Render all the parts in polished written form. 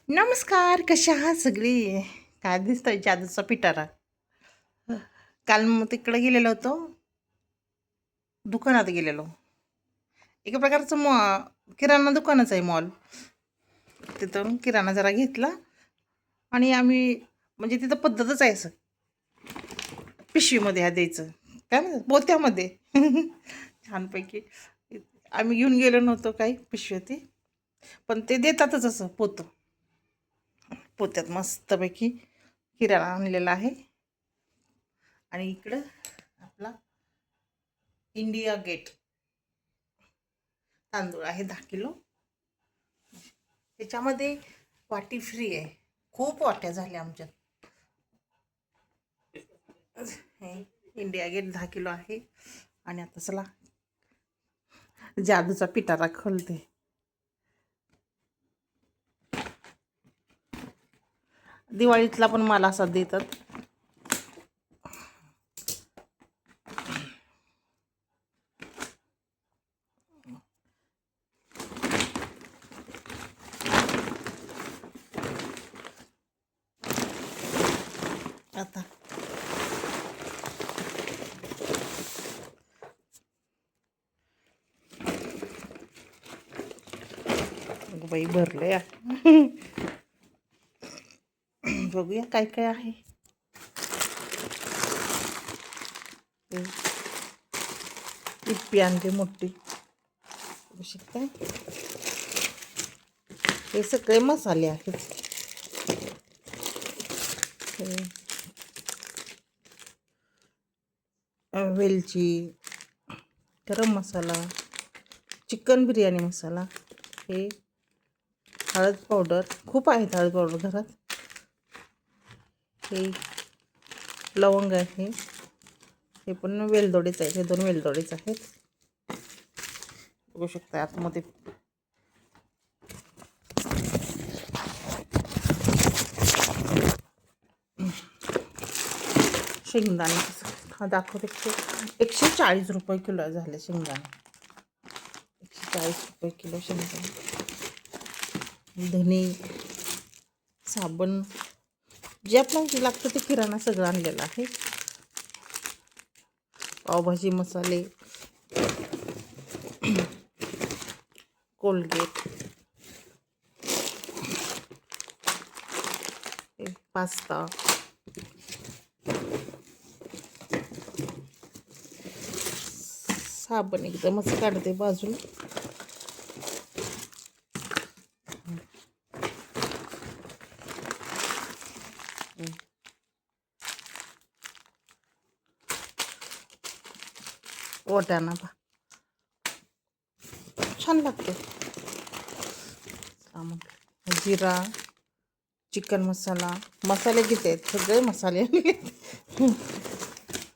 नमस्कार, कशा आहात सगळी? काय दिसतंय जादूचा पिटारा. काल मग तिकडे गेलेलो होतो, दुकानात गेलेलो. एका प्रकारचं किराणा दुकानच आहे मॉल. तिथून किराणा जरा घेतला आणि आम्ही म्हणजे तिथं पद्धतच आहे असं पिशवीमध्ये ह्या द्यायचं. काय म्हणतात पोत्यामध्ये. छानपैकी आम्ही घेऊन गेलो नव्हतो काही पिशवी ती, पण ते देतातच असं पोत्यात मस्तपैकी किराणा आणलेला आहे. आणि इकडं आपला इंडिया गेट तांदूळ आहे 10 किलो. त्याच्यामध्ये वाटी फ्री आहे. खूप वाट्या झाल्या आमच्यात. हे इंडिया गेट 10 किलो आहे. आणि आता चला जादूचा पिटारा खोलते. दिवाळीतला पण मला असा देतात. आता बाई भरलंय. बघूया काय काय आहे. इप्पी आणली मोठी, बघू शकता. हे सगळे मसाले आहेत. वेलची, गरम मसाला, चिकन बिर्याणी मसाला, हे हळद पावडर. खूप आहेत हळद पावडर घरात. हे लवंग आहे. हे पण वेलदोडीच आहे. हे 2 वेलदोडीच आहेत. बघू शकता आतमध्ये शेंगदाणे. हा दाखवते. 140 रुपये किलो झाले शेंगदाणे. 140 रुपये किलो शेंगदाणे. धने, साबण, जे आपल्याला लागतं ते किराणा सगळं आणलेलं आहे. पावभाजी मसाले, कोलगेट, पास्ता, साबण एकदमच काढते बाजूला. वाटाणा छान लागतो. जिरा, चिकन मसाला, मसाले किती आहेत? सगळे मसाले.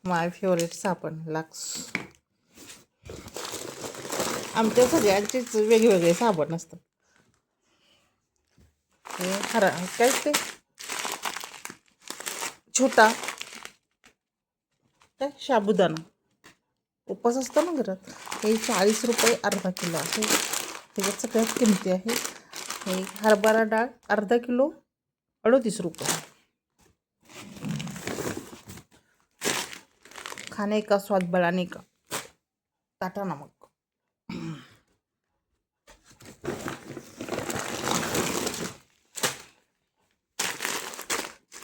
माय फेवरेट साबण लक्स. आमच्या सगळ्यांचेच वेगवेगळे साबण असतात. हे काय ते छोटा काय साबुदाणा उपवास असतो ना घरात. हे 40 रुपये अर्धा किलो आहे. त्याच्यात सगळ्यात किमती आहे. हे हरभरा डाळ अर्धा किलो 38 रुपये. खाने का स्वाद बढ़ाने का टाटा नमक.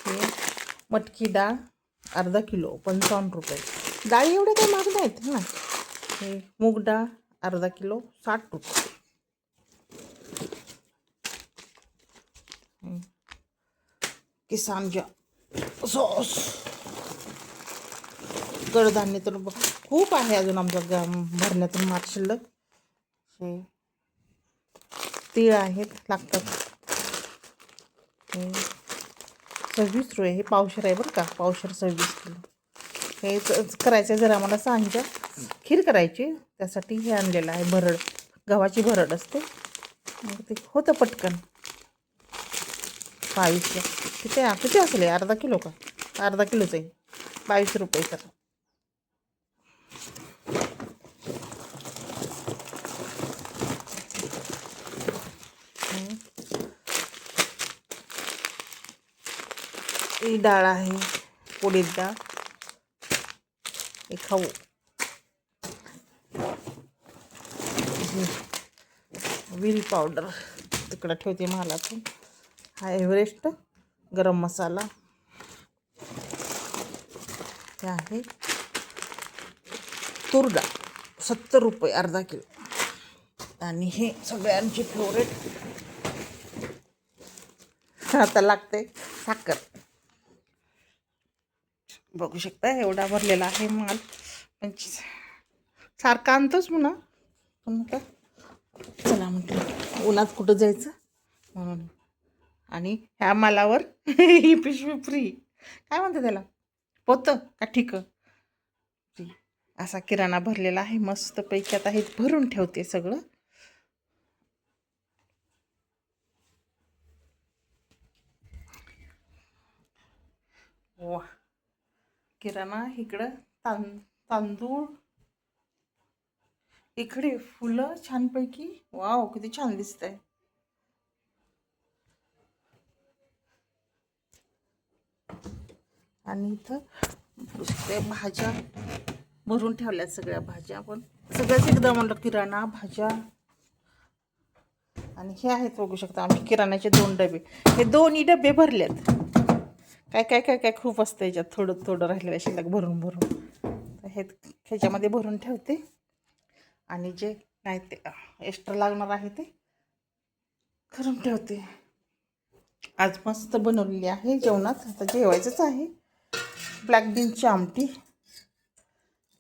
हे मटकी डाळ अर्धा किलो 55 रुपये. डाळी एवढ्या काही महाग नाहीत ना. हे मूग डाळ अर्धा किलो 60 रुपये. किसान सॉस. कडधान्य तर खूप आहे अजून आमच्या भरण्यातून माठ शिल्लक. हे तीळ आहेत लागतात. हे 26 रुपये. हे पावशेर आहे बरं का. पावशेर 26 किलो. हे करायचं जर आम्हाला सांजा खीर करायची, त्यासाठी हे आणलेलं आहे. भरड, गव्हाची भरड असते. मग ते होतं पटकन. 22ला किती असेल? अर्धा किलो का? अर्धा किलोच आहे. 22 रुपये. तर ही डाळ आहे, उडीद डाळ, हे खाऊ, व्हील पावडर तिकडं ठेवते महालातून, हा एव्हरेस्ट गरम मसाला, हे आहे तूर डाळ 70 रुपये अर्धा किलो, आणि हे सगळ्यांची फेवरेट आता लागते साखर. बघू शकता एवढा भरलेला आहे माल. सारखा आणतोच म्हणा, पण आता चला म्हटलं उन्हात कुठं जायचं म्हणून. आणि ह्या मालावर ही पिशवी फ्री, काय म्हणते त्याला, पोतं का ठीक फ्री, असा किराणा भरलेला आहे मस्तपैकी. आता हे भरून ठेवते सगळं. वा, किराणा इकडं तांदूळ, इकडे फुलं छानपैकी. वाव, किती छान दिसतंय. आणि इथं ते भाज्या भरून ठेवल्यात, सगळ्या भाज्या, पण सगळ्याच एकदा म्हणलं किराणा भाज्या. आणि हे आहेत बघू शकता आम्ही किराण्याचे 2 डबे, हे 2ही डबे भरलेत. काय काय काय काय खूप असतं याच्यात, थोडं थोडं राहिलेलं शिल्लक भरून भरून. तर हे ह्याच्यामध्ये भरून ठेवते, आणि जे काय ते एक्स्ट्रा लागणार आहे ते करून ठेवते. आज मस्त बनवलेली आहे जेवणात, आता जेवायचंच आहे. ब्लॅक बीनची आमटी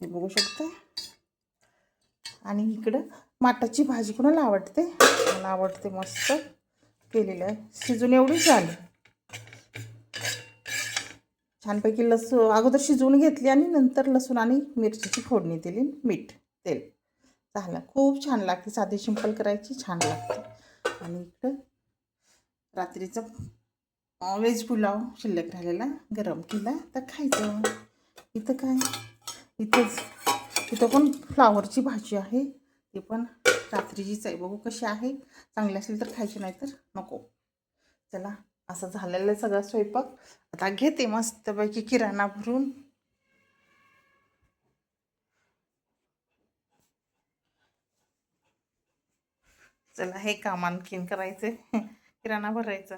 हे बघू शकता. आणि इकडं माटाची भाजी कोणाला आवडते, मला आवडते, मस्त केलेलं आहे, शिजून एवढी झाली छानपैकी. लसूण अगोदर शिजवून घेतली आणि नंतर लसूण आणि मिरचीची फोडणी दिली, मीठ तेल, झालं. खूप छान लागते, साधी सिंपल करायची, छान लागते. आणि इकडं रात्रीचं व्हेज पुलाव शिल्लक राहिलेला गरम केला तर खायचं. इथं काय, इथं पण फ्लावरची भाजी आहे, ती पण रात्रीचीच आहे. बघू कशी आहे, चांगली असेल तर खायची, नाही तर नको. चला, असं झालेलं आहे सगळा स्वयंपाक. आता घेते मस्तपैकी किराणा भरून. चला, हे काम आणखीन करायचं किराणा भरायचा.